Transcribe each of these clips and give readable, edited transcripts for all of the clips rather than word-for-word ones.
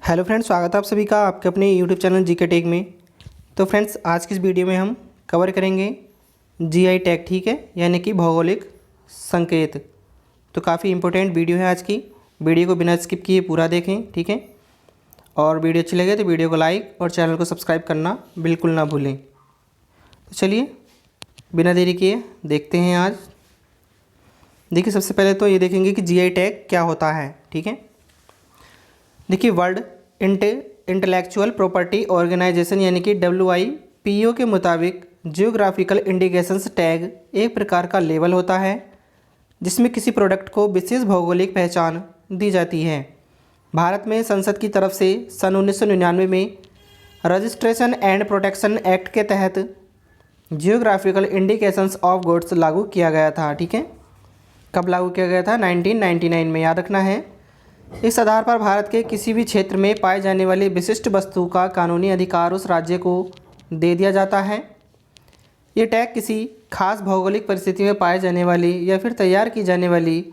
Hello friends, स्वागत है आप सभी का आपके अपने यूट्यूब चैनल जीके टेक में। तो फ्रेंड्स, आज की इस वीडियो में हम कवर करेंगे जीआई टैग, ठीक है, यानी कि भौगोलिक संकेत। तो काफ़ी इंपॉर्टेंट वीडियो है आज की। वीडियो को बिना स्किप किए पूरा देखें, ठीक है। और वीडियो अच्छी लगे तो वीडियो को लाइक और चैनल को सब्सक्राइब करना बिल्कुल ना भूलें। तो चलिए बिना देरी किए देखते हैं आज। देखिए, सबसे पहले तो ये देखेंगे कि जीआई टैग क्या होता है, ठीक है। देखिए, वर्ल्ड इंटेलेक्चुअल प्रॉपर्टी ऑर्गेनाइजेशन यानी कि WIPO के मुताबिक जियोग्राफिकल इंडिकेशंस टैग एक प्रकार का लेबल होता है जिसमें किसी प्रोडक्ट को विशेष भौगोलिक पहचान दी जाती है। भारत में संसद की तरफ से सन 1999 में रजिस्ट्रेशन एंड प्रोटेक्शन एक्ट के तहत जियोग्राफिकल इंडिकेशंस ऑफ गुड्स लागू किया गया था, ठीक है। कब लागू किया गया था? 1999 में, याद रखना है। इस आधार पर भारत के किसी भी क्षेत्र में पाई जाने वाली विशिष्ट वस्तु का कानूनी अधिकार उस राज्य को दे दिया जाता है। ये टैग किसी खास भौगोलिक परिस्थिति में पाए जाने वाली या फिर तैयार की जाने वाली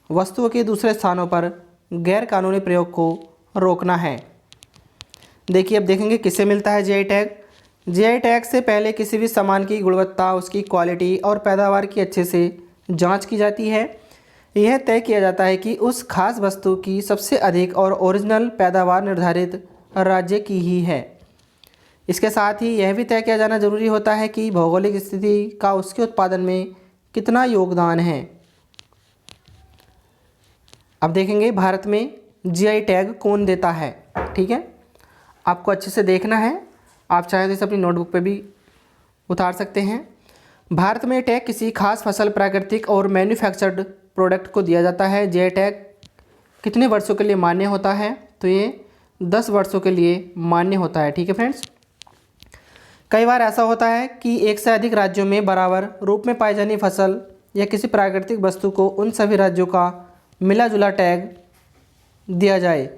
वस्तुओं के दूसरे स्थानों पर गैर कानूनी प्रयोग को रोकना है। देखिए, अब देखेंगे किससे मिलता है जीआई टैग। जीआई टैग से पहले किसी भी सामान की गुणवत्ता, उसकी क्वालिटी और पैदावार की अच्छे से जाँच की जाती है। यह तय किया जाता है कि उस खास वस्तु की सबसे अधिक और ओरिजिनल पैदावार निर्धारित राज्य की ही है। इसके साथ ही यह भी तय किया जाना जरूरी होता है कि भौगोलिक स्थिति का उसके उत्पादन में कितना योगदान है। अब देखेंगे भारत में जीआई टैग कौन देता है, ठीक है। आपको अच्छे से देखना है, आप चाहें तो इसे अपनी नोटबुक पे भी उतार सकते हैं। भारत में टैग किसी खास फसल, प्राकृतिक और मैन्युफैक्चर्ड प्रोडक्ट को दिया जाता है। जीआई टैग कितने वर्षों के लिए मान्य होता है? तो ये 10 वर्षों के लिए मान्य होता है, ठीक है फ्रेंड्स। कई बार ऐसा होता है कि एक से अधिक राज्यों में बराबर रूप में पाई जाने फसल या किसी प्राकृतिक वस्तु को उन सभी राज्यों का मिला जुला टैग दिया जाए।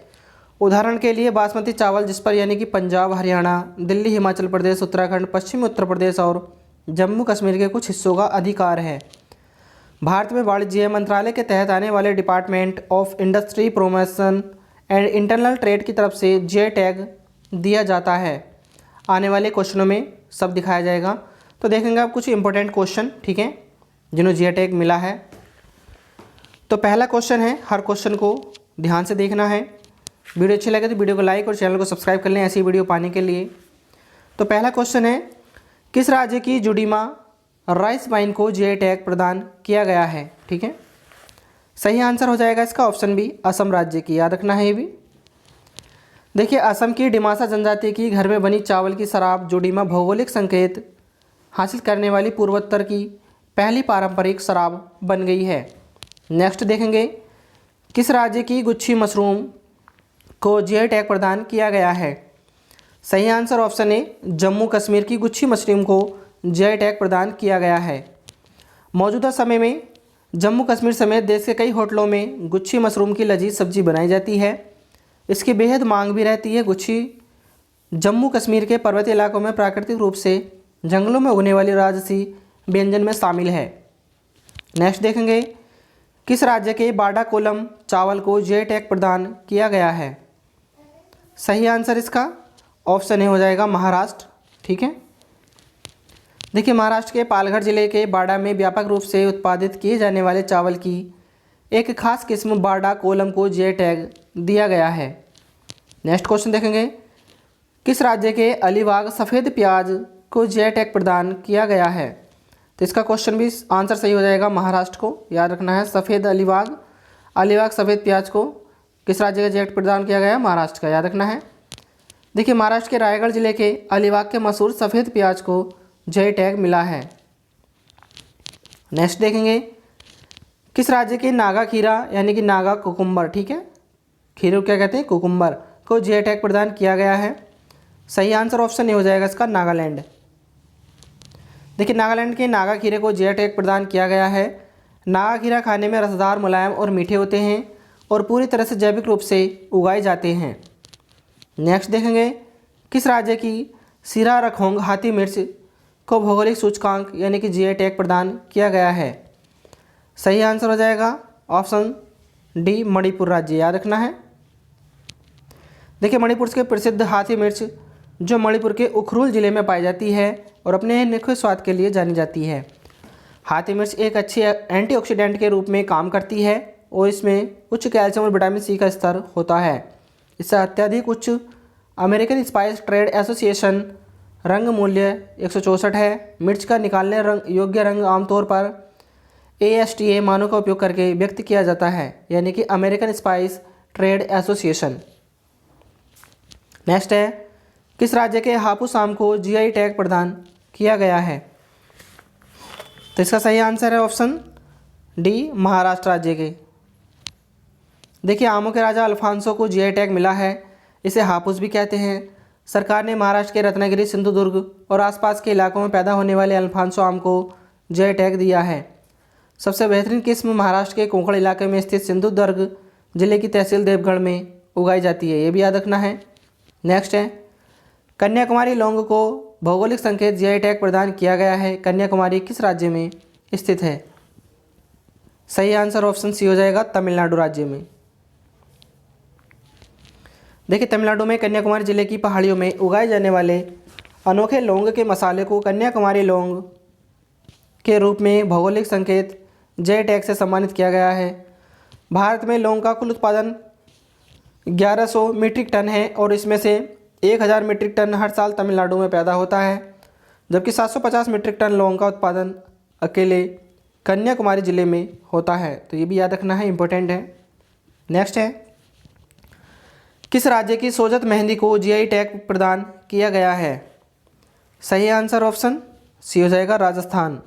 उदाहरण के लिए बासमती चावल, जिस पर यानी कि पंजाब, हरियाणा, दिल्ली, हिमाचल प्रदेश, उत्तराखंड, पश्चिमी उत्तर प्रदेश और जम्मू कश्मीर के कुछ हिस्सों का अधिकार है। भारत में वाणिज्य मंत्रालय के तहत आने वाले department of industry, promotion and internal trade की तरफ से जीआई टैग दिया जाता है। आने वाले क्वेश्चनों में सब दिखाया जाएगा। तो देखेंगे आप कुछ इंपॉर्टेंट क्वेश्चन, ठीक है, जिन्हें जीआई टैग मिला है। तो पहला क्वेश्चन है, हर क्वेश्चन को ध्यान से देखना है। वीडियो अच्छी लगे तो वीडियो को लाइक और चैनल को सब्सक्राइब कर लें ऐसी वीडियो पाने के लिए। तो पहला क्वेश्चन है, किस राज्य की जुडीमा राइस वाइन को जीआई टैग प्रदान किया गया है, ठीक है। सही आंसर हो जाएगा इसका ऑप्शन बी, असम राज्य की, याद रखना है ये भी। देखिए, असम की डिमासा जनजाति की घर में बनी चावल की शराब जुडीमा भौगोलिक संकेत हासिल करने वाली पूर्वोत्तर की पहली पारंपरिक शराब बन गई है। नेक्स्ट देखेंगे, किस राज्य की गुच्छी मशरूम को जीआई टैग प्रदान किया गया है? सही answer option A, Jammu Kashmir की गुच्छी मशरूम को जीआई टैग प्रदान किया गया है। मौजूदा समय में जम्मू कश्मीर समेत देश के कई होटलों में गुच्छी मशरूम की लजीज सब्जी बनाई जाती है। इसकी बेहद मांग भी रहती है। गुच्छी जम्मू कश्मीर के पर्वतीय इलाकों में प्राकृतिक रूप से जंगलों में उगने वाली राजसी व्यंजन में शामिल है। नेक्स्ट देखेंगे, किस राज्य के बाडा कोलम चावल को जीआई टैग प्रदान किया गया है? सही आंसर इसका ऑप्शन ए हो जाएगा, महाराष्ट्र, ठीक है। देखिए, महाराष्ट्र के पालघर जिले के बाडा में व्यापक रूप से उत्पादित किए जाने वाले चावल की एक खास किस्म बाडा कोलम को जीआई टैग दिया गया है। नेक्स्ट क्वेश्चन देखेंगे, किस राज्य के अलीबाग सफ़ेद प्याज को जीआई टैग प्रदान किया गया है? तो इसका क्वेश्चन भी आंसर सही हो जाएगा, महाराष्ट्र को, याद रखना है। सफ़ेद अलीबाग सफ़ेद प्याज को किस राज्य का जीआई टैग प्रदान किया गया? महाराष्ट्र का, याद रखना है। देखिए, महाराष्ट्र के रायगढ़ जिले के अलीबाग के मशहूर सफ़ेद प्याज को जीआई टैग मिला है। नेक्स्ट देखेंगे, किस राज्य के नागा खीरा यानी कि नागा कुकुम्बर, ठीक है, खीरे को क्या कहते हैं? कुकुम्बर, को जीआई टैग प्रदान किया गया है। सही आंसर ऑप्शन ए हो जाएगा इसका, नागालैंड। देखिए, नागालैंड के नागा खीरे को जीआई टैग प्रदान किया गया है। नागा खीरा खाने में रसदार, मुलायम और मीठे होते हैं और पूरी तरह से जैविक रूप से उगाए जाते हैं। नेक्स्ट देखेंगे, किस राज्य की सिरा रखोंग हाथी मिर्च को भौगोलिक सूचकांक यानी कि जीआई टैग प्रदान किया गया है? सही आंसर हो जाएगा ऑप्शन डी, मणिपुर राज्य, याद रखना है। देखिए मणिपुर के प्रसिद्ध हाथी मिर्च जो मणिपुर के उखरुल जिले में पाई जाती है और अपने अनोखे स्वाद के लिए जानी जाती है। हाथी मिर्च एक अच्छी एंटीऑक्सीडेंट के रूप में काम करती है और इसमें उच्च कैल्शियम और विटामिन सी का स्तर होता है। इससे अत्यधिक उच्च अमेरिकन स्पाइस ट्रेड एसोसिएशन रंग मूल्य 164 है। मिर्च का निकालने योग्य रंग आमतौर पर ASTA मानों का उपयोग करके व्यक्त किया जाता है, यानी कि American spice trade association. Next है, किस राज्य के हापुस आम को GI टैग प्रदान किया गया है? तो इसका सही आंसर है ऑप्शन डी, महाराष्ट्र राज्य के। देखिए आमों के राजा अल्फांसो को GI टैग मिला है, इसे हापुस भी कहते हैं। सरकार ने महाराष्ट्र के रत्नागिरी, सिंधुदुर्ग और आसपास के इलाकों में पैदा होने वाले अल्फांसो आम को GI टैग दिया है। सबसे बेहतरीन किस्म महाराष्ट्र के कोंकण इलाके में स्थित सिंधुदुर्ग जिले की तहसील देवगढ़ में उगाई जाती है, ये भी याद रखना है। नेक्स्ट है, कन्याकुमारी लौंग को भौगोलिक संकेत GI टैग प्रदान किया गया है। कन्याकुमारी किस राज्य में स्थित है? सही आंसर ऑप्शन सी हो जाएगा, तमिलनाडु राज्य में। देखिए तमिलनाडु में कन्याकुमारी जिले की पहाड़ियों में उगाए जाने वाले अनोखे लौंग के मसाले को कन्याकुमारी लौंग के रूप में भौगोलिक संकेत GI टैग से सम्मानित किया गया है। भारत में लौंग का कुल उत्पादन 1100 मीट्रिक टन है और इसमें से 1000 मीट्रिक टन हर साल तमिलनाडु में पैदा होता है, जबकि 750 मीट्रिक टन लौंग का उत्पादन अकेले कन्याकुमारी जिले में होता है। तो ये भी याद रखना है, इम्पोर्टेंट है। नेक्स्ट है, किस राज्य की सोजत मेहंदी को GI टैग प्रदान किया गया है? सही आंसर ऑप्शन सी हो जाएगा, राजस्थान।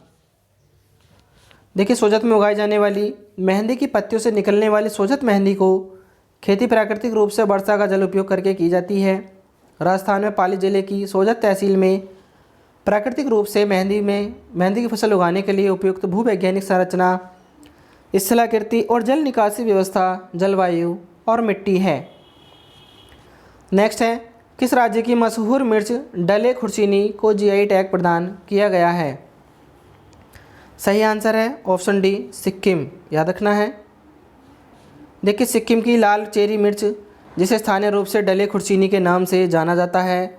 देखिए सोजत में उगाई जाने वाली मेहंदी की पत्तियों से निकलने वाली सोजत मेहंदी को खेती प्राकृतिक रूप से वर्षा का जल उपयोग करके की जाती है। राजस्थान में पाली जिले की सोजत तहसील में प्राकृतिक रूप से मेहंदी की फसल उगाने के लिए उपयुक्त भूवैज्ञानिक संरचना, स्थलाकृति और जल निकासी व्यवस्था, जलवायु और मिट्टी है। नेक्स्ट है, किस राज्य की मशहूर मिर्च डले खुर्चीनी को GI टैग प्रदान किया गया है? सही आंसर है ऑप्शन डी, सिक्किम, याद रखना है। देखिए सिक्किम की लाल चेरी मिर्च, जिसे स्थानीय रूप से डले खुर्चीनी के नाम से जाना जाता है,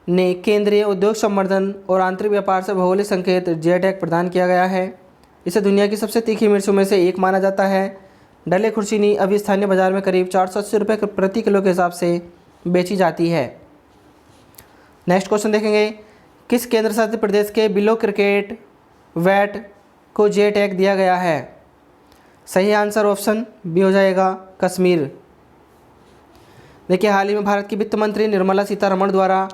ने केंद्रीय उद्योग संवर्धन और आंतरिक व्यापार से भौगोलिक संकेत GI टैग प्रदान किया गया है। इसे दुनिया की सबसे तीखी मिर्चों में से एक माना जाता है। डले खुर्चीनी अभी स्थानीय बाजार में करीब 480 रुपये प्रति किलो के हिसाब से बेची जाती है। नेक्स्ट क्वेश्चन देखेंगे, किस केंद्र शासित प्रदेश के बिलो क्रिकेट वैट को GI टैग दिया गया है? सही आंसर ऑप्शन बी हो जाएगा, कश्मीर। देखिए हाल ही में भारत की वित्त मंत्री निर्मला सीतारमण द्वारा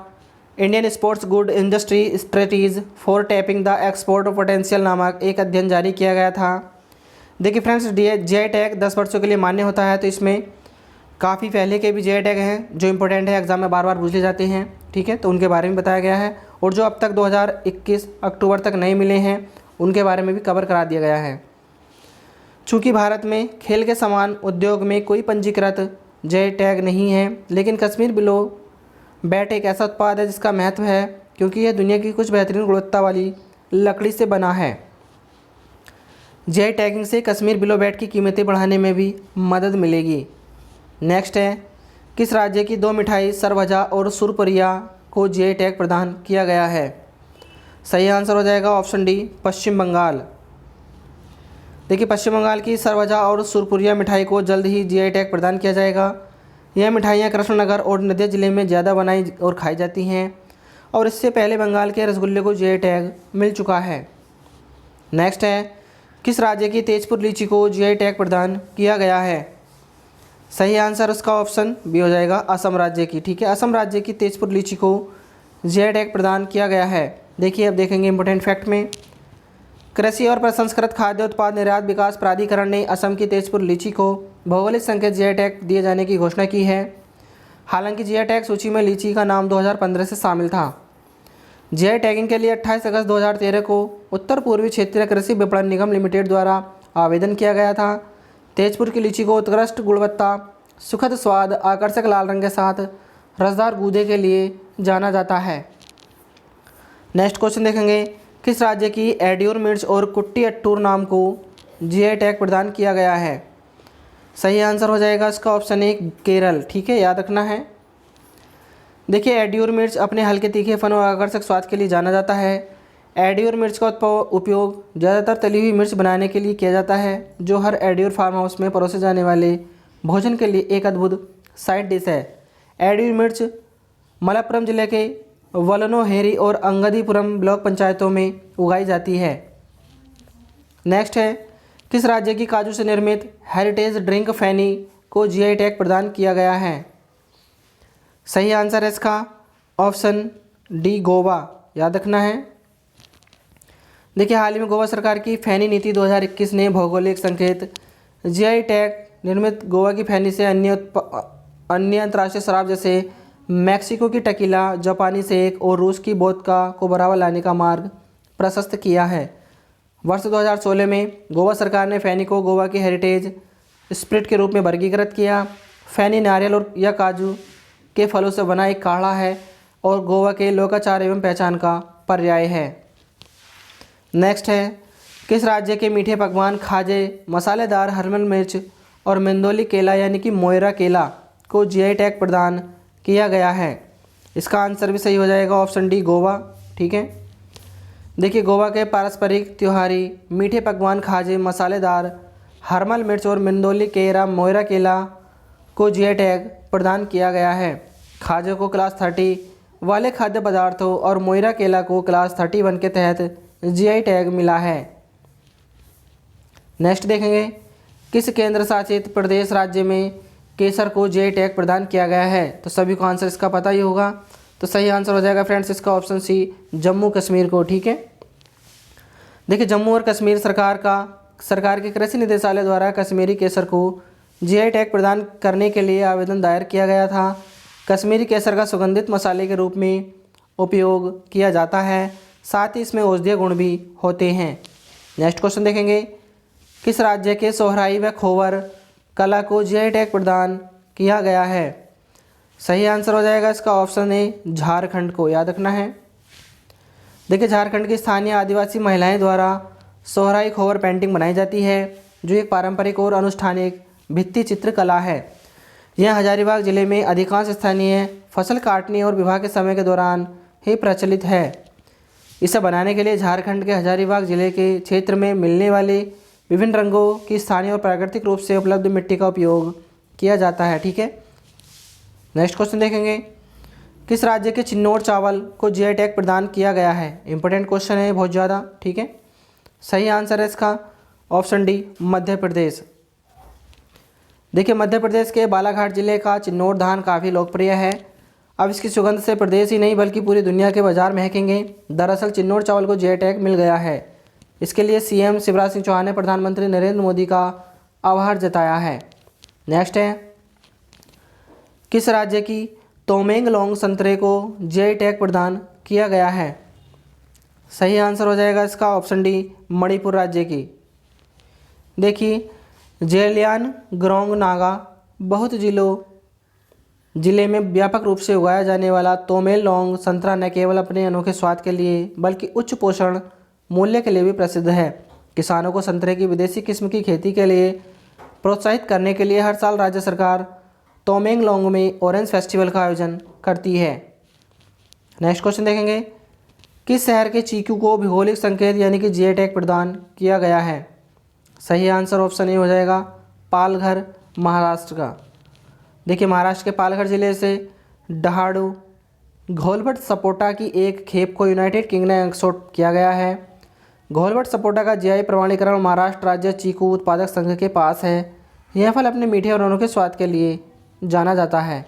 Indian sports good industry strategies for tapping the export potential नामक एक अध्ययन जारी किया गया था। देखिए फ्रेंड्स, GI टैग 10 वर्षों के लिए मान्य होता है, तो इसमें काफ़ी पहले के भी GI टैग हैं जो इंपॉर्टेंट है, एग्जाम में बार बार पूछे जाते हैं, ठीक है, तो उनके बारे में बताया गया है। और जो अब तक 2021 अक्टूबर तक नहीं मिले हैं उनके बारे में भी कवर करा दिया गया है। चूँकि भारत में खेल के समान उद्योग में कोई पंजीकृत GI टैग नहीं है, लेकिन कश्मीर बिलो बैट एक ऐसा उत्पाद है जिसका महत्व है क्योंकि यह दुनिया की कुछ बेहतरीन गुणवत्ता वाली लकड़ी से बना है। GI टैगिंग से कश्मीर बिलो बैट की कीमतें बढ़ाने में भी मदद मिलेगी। नेक्स्ट है, किस राज्य की 2 मिठाई सरवजा और सुरपुरिया को GI टैग प्रदान किया गया है? सही आंसर हो जाएगा ऑप्शन डी, पश्चिम बंगाल। देखिए पश्चिम बंगाल की सरवजा और सुरपुरिया मिठाई को जल्द ही GI टैग प्रदान किया जाएगा। यह मिठाइयाँ कृष्णनगर और नदिया जिले में ज़्यादा बनाई और खाई जाती हैं और इससे पहले बंगाल के रसगुल्ले को GI टैग मिल चुका है। नेक्स्ट है, किस राज्य की तेजपुर लीची को GI टैग प्रदान किया गया है? सही आंसर उसका ऑप्शन बी हो जाएगा, असम राज्य की। ठीक है, असम राज्य की तेजपुर लीची को GI टैग प्रदान किया गया है। देखिए अब देखेंगे इंपॉर्टेंट फैक्ट में, कृषि और प्रसंस्कृत खाद्य उत्पाद निर्यात विकास प्राधिकरण ने असम की तेजपुर लीची को भौगोलिक संकेत GI टैग दिए जाने की घोषणा की है। हालांकि GI टैग सूची में लीची का नाम 2015 से शामिल था। GI टैगिंग के लिए 28 अगस्त 2013 को उत्तर पूर्वी क्षेत्रीय कृषि विपणन निगम लिमिटेड द्वारा आवेदन किया गया था। तेजपुर की लीची को उत्कृष्ट गुणवत्ता, सुखद स्वाद, आकर्षक लाल रंग के साथ रसदार गूदे के लिए जाना जाता है। नेक्स्ट क्वेश्चन देखेंगे, किस राज्य की एड्यूर मिर्च और कुट्टी अट्टूर नाम को GI टैग प्रदान किया गया है? सही आंसर हो जाएगा इसका ऑप्शन ए, केरल। ठीक है, याद रखना है। देखिए एडियोर मिर्च अपने हल्के तीखेपन और आकर्षक स्वाद के लिए जाना जाता है। एडियोर मिर्च का उपयोग ज़्यादातर तली हुई मिर्च बनाने के लिए किया जाता है, जो हर एडियोर फार्म हाउस में परोसे जाने वाले भोजन के लिए एक अद्भुत साइड डिश है। एडियोर मिर्च मलप्पुरम जिले के वलनोहेरी और अंगदीपुरम ब्लॉक पंचायतों में उगाई जाती है। नेक्स्ट है, किस राज्य की काजू से निर्मित हेरिटेज ड्रिंक फैनी को जीआई टैग प्रदान किया गया है? सही आंसर है इसका ऑप्शन डी गोवा, याद रखना है। देखिए हाल ही में गोवा सरकार की फैनी नीति 2021 ने भौगोलिक संकेत जीआई टैग निर्मित गोवा की फैनी से अन्य अंतर्राष्ट्रीय शराब जैसे मैक्सिको की टकीला, जापानी सेक और रूस की वोदका को बढ़ावा लाने का मार्ग प्रशस्त किया है। वर्ष 2016 में गोवा सरकार ने फैनी को गोवा की हेरिटेज स्पिरिट के रूप में वर्गीकृत किया। फैनी नारियल और या काजू के फलों से बना एक काढ़ा है और गोवा के लोकाचार एवं पहचान का पर्याय है। नेक्स्ट है, किस राज्य के मीठे पकवान खाजे, मसालेदार हरमल मिर्च और मेंदोली केला यानी कि मोयरा केला को जीआई टैग प्रदान किया गया है? इसका आंसर भी सही हो जाएगा ऑप्शन डी गोवा। ठीक है, देखिए गोवा के पारंपरिक त्योहारी मीठे पकवान खाजे, मसालेदार हरमल मिर्च और मेंदोली केरा मोयरा केला को जीआई टैग प्रदान किया गया है। खाजे को क्लास 30 वाले खाद्य पदार्थों और मोयरा केला को क्लास 31 के तहत जीआई टैग मिला है। नेक्स्ट देखेंगे, किस केंद्र शासित प्रदेश राज्य में केसर को जीआई टैग प्रदान किया गया है? तो सभी को आंसर इसका पता ही होगा, तो सही आंसर हो जाएगा फ्रेंड्स इसका ऑप्शन सी जम्मू कश्मीर को। ठीक है, देखिए जम्मू और कश्मीर सरकार के कृषि निदेशालय द्वारा कश्मीरी केसर को जीआई टैग प्रदान करने के लिए आवेदन दायर किया गया था। कश्मीरी केसर का सुगंधित मसाले के रूप में उपयोग किया जाता है, साथ ही इसमें औषधीय गुण भी होते हैं। नेक्स्ट क्वेश्चन देखेंगे, किस राज्य के सोहराई व खोवर कला को जीआई टैग प्रदान किया गया है? सही आंसर हो जाएगा इसका ऑप्शन ए झारखंड को, याद रखना है। देखिए झारखंड की स्थानीय आदिवासी महिलाएं द्वारा सोहराई खोवर पेंटिंग बनाई जाती है, जो एक पारंपरिक और अनुष्ठानिक भित्ति चित्र कला है। यह हजारीबाग जिले में अधिकांश स्थानीय फसल काटने और विवाह के समय के दौरान ही प्रचलित है। इसे बनाने के लिए झारखंड के हजारीबाग जिले के क्षेत्र में मिलने वाले विभिन्न रंगों की स्थानीय और प्राकृतिक रूप से उपलब्ध मिट्टी का उपयोग किया जाता है। ठीक है, नेक्स्ट क्वेश्चन देखेंगे, किस राज्य के चिन्नौर चावल को जीआई टैग प्रदान किया गया है? इंपॉर्टेंट क्वेश्चन है बहुत ज़्यादा। ठीक है, सही आंसर है इसका ऑप्शन डी मध्य प्रदेश। देखिए मध्य प्रदेश के बालाघाट जिले का चिन्नौर धान काफ़ी लोकप्रिय है। अब इसकी सुगंध से प्रदेश ही नहीं बल्कि पूरी दुनिया के बाजार महकेंगे। दरअसल चिन्नौर चावल को जीआई टैग मिल गया है। इसके लिए सीएम शिवराज सिंह चौहान ने प्रधानमंत्री नरेंद्र मोदी का आभार जताया है। नेक्स्ट है, किस राज्य की तोमेंगलोंग संतरे को जीआई टैग प्रदान किया गया है? सही आंसर हो जाएगा इसका ऑप्शन डी मणिपुर राज्य की। देखिए जेलियान ग्रोंग नागा बहुत जिले में व्यापक रूप से उगाया जाने वाला तोमेंगलोंग संतरा न केवल अपने अनोखे स्वाद के लिए बल्कि उच्च पोषण मूल्य के लिए भी प्रसिद्ध है। किसानों को संतरे की विदेशी किस्म की खेती के लिए प्रोत्साहित करने के लिए हर साल राज्य सरकार तोमेंगलोंग में ऑरेंज फेस्टिवल का आयोजन करती है। नेक्स्ट क्वेश्चन देखेंगे, किस शहर के चीकू को भौगोलिक संकेत यानी कि जीआई टैग प्रदान किया गया है? सही आंसर ऑप्शन ए हो जाएगा पालघर, महाराष्ट्र का। देखिए महाराष्ट्र के पालघर जिले से डहाड़ू घोलवट सपोटा की एक खेप को यूनाइटेड किंगडम में एक्सपोर्ट किया गया है। घोलवट सपोटा का जीआई प्रमाणीकरण महाराष्ट्र राज्य चीकू उत्पादक संघ के पास है। यह फल अपने मीठे और अनोखे स्वाद के लिए जाना जाता है।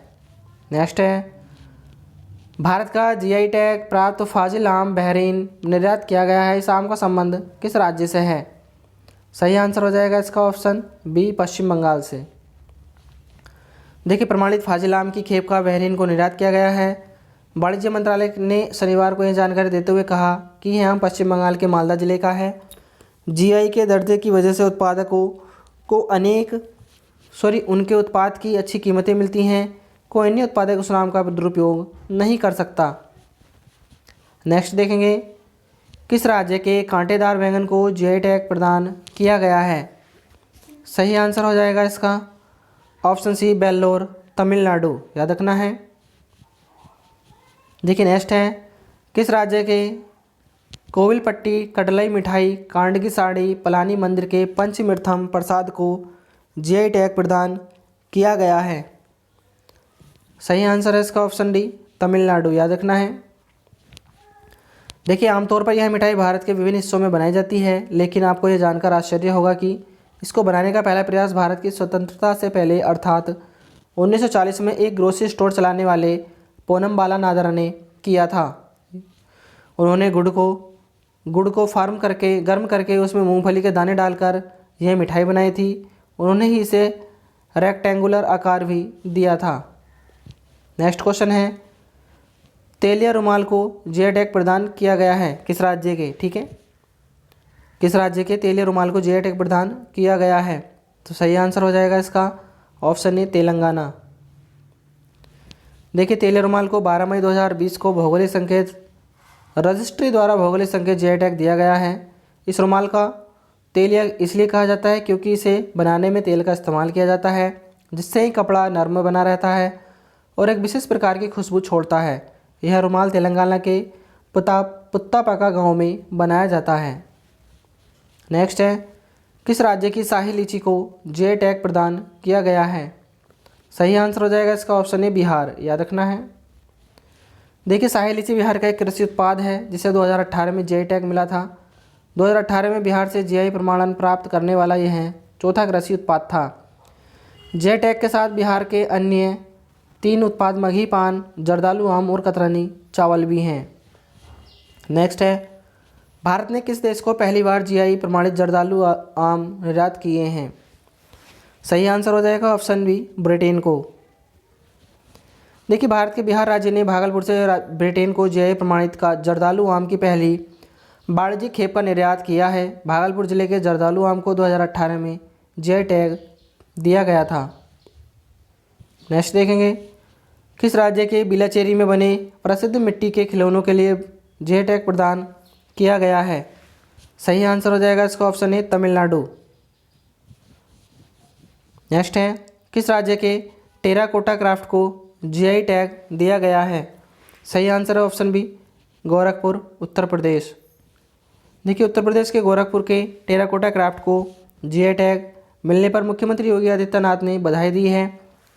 नेक्स्ट है, भारत का जीआई टैग प्राप्त फाजिल आम बहरीन निर्यात किया गया है। इस आम का संबंध किस राज्य से है? सही आंसर हो जाएगा इसका ऑप्शन बी पश्चिम बंगाल से। देखिए प्रमाणित फाजिल आम की खेप का बहरीन को निर्यात किया गया है। वाणिज्य मंत्रालय ने शनिवार को यह जानकारी देते हुए कहा कि यह आम पश्चिम बंगाल के मालदा जिले का है। जीआई के दर्जे की वजह से उत्पादकों को उनके उत्पाद की अच्छी कीमतें मिलती हैं। कोई अन्य उत्पादक उस नाम का दुरुपयोग नहीं कर सकता। नेक्स्ट देखेंगे, किस राज्य के कांटेदार बैंगन को जीआई टैग प्रदान किया गया है? सही आंसर हो जाएगा इसका ऑप्शन सी बेल्लोर, तमिलनाडु, याद रखना है। देखिए नेक्स्ट है, किस राज्य के कोविलपट्टी कटलाई मिठाई, कांड की साड़ी, पलानी मंदिर के पंचमीर्थम प्रसाद को जीआई टैग प्रदान किया गया है? सही आंसर है इसका ऑप्शन डी, तमिलनाडु। याद रखना है। देखिए आमतौर पर यह मिठाई भारत के विभिन्न हिस्सों में बनाई जाती है, लेकिन आपको यह जानकर आश्चर्य होगा कि इसको बनाने का पहला प्रयास भारत की स्वतंत्रता से पहले अर्थात 1940 में एक ग्रोसरी स्टोर चलाने वाले पोनम बाला नादर ने किया था। उन्होंने गुड़ को गर्म करके उसमें मूंगफली के दाने डालकर यह मिठाई बनाई थी। उन्होंने ही इसे रेक्टेंगुलर आकार भी दिया था। नेक्स्ट क्वेश्चन है, तेलिया रुमाल को जीआई टैग प्रदान किया गया है किस राज्य के? ठीक है, किस राज्य के तेलिया रुमाल को जीआई टैग प्रदान किया गया है? तो सही आंसर हो जाएगा इसका ऑप्शन ए, तेलंगाना। देखिए तेलिया रुमाल को 12 मई 2020 को भौगोलिक संकेत रजिस्ट्री द्वारा भौगोलिक संकेत जीआई टैग दिया गया है। इस रुमाल का तेलिया इसलिए कहा जाता है क्योंकि इसे बनाने में तेल का इस्तेमाल किया जाता है, जिससे ही कपड़ा नर्म बना रहता है और एक विशेष प्रकार की खुशबू छोड़ता है। यह रुमाल तेलंगाना के पुत्तापाका गांव में बनाया जाता है। नेक्स्ट है, किस राज्य की शाही लीची को जीआई टैग प्रदान किया गया है? सही आंसर हो जाएगा इसका ऑप्शन ए, बिहार। याद रखना है। देखिए शाही लीची बिहार का एक कृषि उत्पाद है जिसे 2018 में जीआई टैग मिला था। 2018 में बिहार से जीआई प्रमाणन प्राप्त करने वाला यह चौथा कृषि उत्पाद था। जीआई टैग के साथ बिहार के अन्य 3 उत्पाद मगही पान, जर्दालू आम और कतरनी चावल भी हैं। नेक्स्ट है, भारत ने किस देश को पहली बार जीआई प्रमाणित जर्दालू आम निर्यात किए हैं? सही आंसर हो जाएगा ऑप्शन बी, ब्रिटेन को। देखिए भारत के बिहार राज्य ने भागलपुर से ब्रिटेन को जीआई प्रमाणित का जर्दालू आम की पहली वाणिज्यिक खेप का निर्यात किया है। भागलपुर जिले के जर्दालू आम को 2018 में जीआई टैग दिया गया था। नेक्स्ट देखेंगे, किस राज्य के बिलाचेरी में बने प्रसिद्ध मिट्टी के खिलौनों के लिए जीआई टैग प्रदान किया गया है? सही आंसर हो जाएगा इसका ऑप्शन ए, तमिलनाडु। नेक्स्ट है, किस राज्य के टेराकोटा क्राफ्ट को जीआई टैग दिया गया है? सही आंसर है ऑप्शन बी, गोरखपुर, उत्तर प्रदेश। देखिए उत्तर प्रदेश के गोरखपुर के टेराकोटा क्राफ्ट को जीआई टैग मिलने पर मुख्यमंत्री योगी आदित्यनाथ ने बधाई दी है।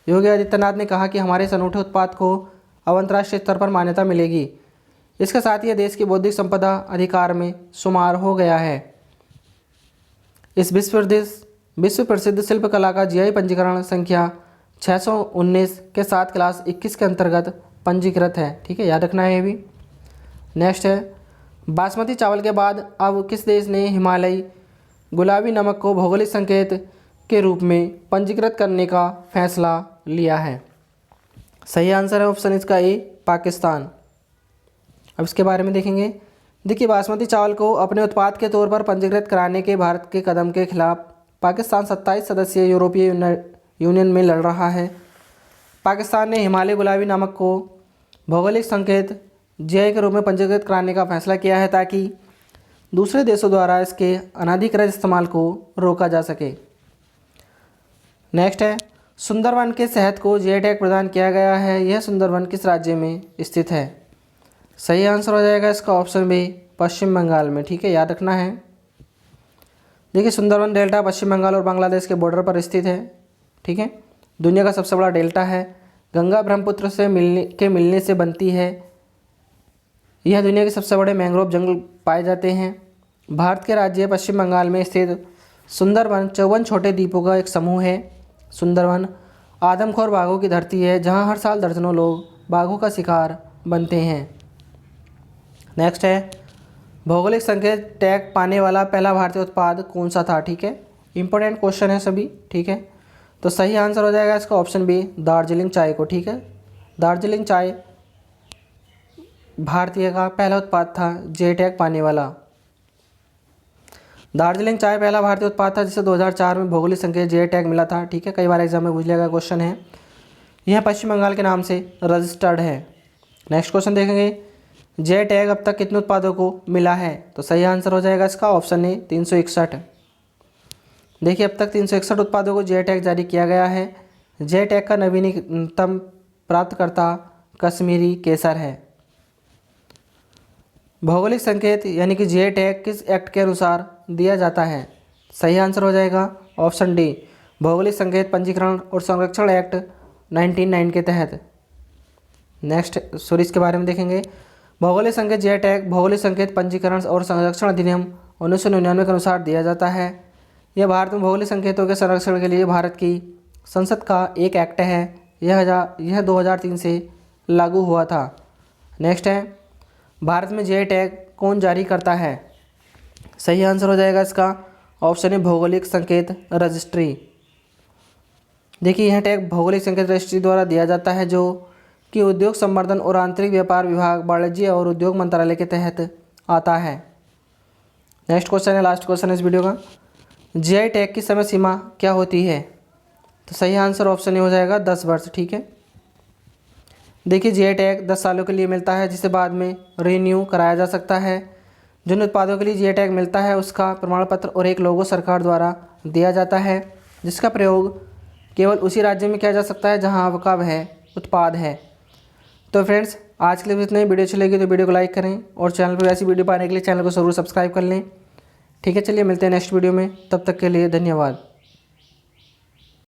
योगी आदित्यनाथ ने कहा कि हमारे इस अनूठे उत्पाद को अब अंतर्राष्ट्रीय स्तर पर मान्यता मिलेगी। इसके साथ ही यह देश की बौद्धिक संपदा अधिकार में शुमार हो गया है। इस विश्व प्रसिद्ध शिल्पकला का जीआई पंजीकरण संख्या 619 के साथ क्लास 21 के अंतर्गत पंजीकृत है। ठीक है, याद रखना है ये भी। नेक्स्ट है, बासमती चावल के बाद अब किस देश ने हिमालयी गुलाबी नमक को भौगोलिक संकेत के रूप में पंजीकृत करने का फैसला लिया है? सही आंसर है ऑप्शन इसका ए, पाकिस्तान। अब इसके बारे में देखेंगे। देखिए बासमती चावल को अपने उत्पाद के तौर पर पंजीकृत कराने के भारत के कदम के खिलाफ पाकिस्तान 27 सदस्यीय यूरोपीय यूनियन में लड़ रहा है। पाकिस्तान ने हिमालय गुलाबी नमक को भौगोलिक संकेत जीआई के रूप में पंजीकृत कराने का फैसला किया है ताकि दूसरे देशों द्वारा इसके अनाधिकृत इस्तेमाल को रोका जा सके। नेक्स्ट है, सुंदरवन के शहद को जीआई टैग प्रदान किया गया है। यह सुंदरवन किस राज्य में स्थित है? सही आंसर हो जाएगा इसका ऑप्शन बी, पश्चिम बंगाल में। ठीक है, याद रखना है। देखिए सुंदरवन डेल्टा पश्चिम बंगाल और बांग्लादेश के बॉर्डर पर स्थित है। ठीक है, दुनिया का सबसे बड़ा डेल्टा है। गंगा ब्रह्मपुत्र से मिलने से बनती है। यह दुनिया के सबसे बड़े मैंग्रोव जंगल पाए जाते हैं। भारत के राज्य पश्चिम बंगाल में स्थित सुंदरवन 54 छोटे द्वीपों का एक समूह है। सुंदरवन आदमखोर बाघों की धरती है जहां हर साल दर्जनों लोग बाघों का शिकार बनते हैं। नेक्स्ट है, भौगोलिक संकेत टैग पाने वाला पहला भारतीय उत्पाद कौन सा था? ठीक है, इंपॉर्टेंट क्वेश्चन है सभी। ठीक है, तो सही आंसर हो जाएगा इसका ऑप्शन बी, दार्जिलिंग चाय को। ठीक है, दार्जिलिंग चाय भारतीय का पहला उत्पाद था जीआई टैग पाने वाला। दार्जिलिंग चाय पहला भारतीय उत्पाद था जिसे 2004 में भौगोलिक संकेत जीआई टैग मिला था। ठीक है, कई बार एग्जाम में पूछ लिया गया क्वेश्चन है। यह पश्चिम बंगाल के नाम से रजिस्टर्ड है। नेक्स्ट क्वेश्चन देखेंगे, जीआई टैग अब तक कितने उत्पादों को मिला है? तो सही आंसर हो जाएगा इसका ऑप्शन ए, 361। देखिए अब तक 361 उत्पादों को जीआई टैग जारी किया गया है। जीआई टैग का नवीनतम प्राप्तकर्ता कश्मीरी केसर है। भौगोलिक संकेत यानी कि जीआई टैग किस एक्ट के अनुसार दिया जाता है? सही आंसर हो जाएगा ऑप्शन डी, भौगोलिक संकेत पंजीकरण और संरक्षण एक्ट 1909 के तहत। नेक्स्ट इसके बारे में देखेंगे। भौगोलिक संकेत जीआई टैग भौगोलिक संकेत पंजीकरण और संरक्षण अधिनियम 1999 के अनुसार दिया जाता है। यह भारत में भौगोलिक संकेतों के संरक्षण के लिए भारत की संसद का एक एक्ट है। यह 2003 से लागू हुआ था। नेक्स्ट है, भारत में जीआई टैग कौन जारी करता है? सही आंसर हो जाएगा इसका ऑप्शन है भौगोलिक संकेत रजिस्ट्री। देखिए यह टैग भौगोलिक संकेत रजिस्ट्री द्वारा दिया जाता है, जो कि उद्योग संवर्धन और आंतरिक व्यापार विभाग, वाणिज्य और उद्योग मंत्रालय के तहत आता है। नेक्स्ट क्वेश्चन है, लास्ट क्वेश्चन है इस वीडियो का। जीआई टैग की समय सीमा क्या होती है? तो सही आंसर ऑप्शन ए हो जाएगा 10 वर्ष। ठीक है, देखिए जीआई टैग 10 सालों के लिए मिलता है, जिसे बाद में रीन्यू कराया जा सकता है। जिन उत्पादों के लिए जीआई टैग मिलता है उसका प्रमाण पत्र और एक लोगो सरकार द्वारा दिया जाता है, जिसका प्रयोग केवल उसी राज्य में किया जा सकता है जहां आपका वह उत्पाद है। तो फ्रेंड्स, आज के लिए इतना ही। वीडियो अच्छी लगी तो वीडियो को लाइक करें और चैनल पर ऐसी वीडियो पाने के लिए चैनल को ज़रूर सब्सक्राइब कर लें। ठीक है, चलिए मिलते हैं नेक्स्ट वीडियो में। तब तक के लिए धन्यवाद।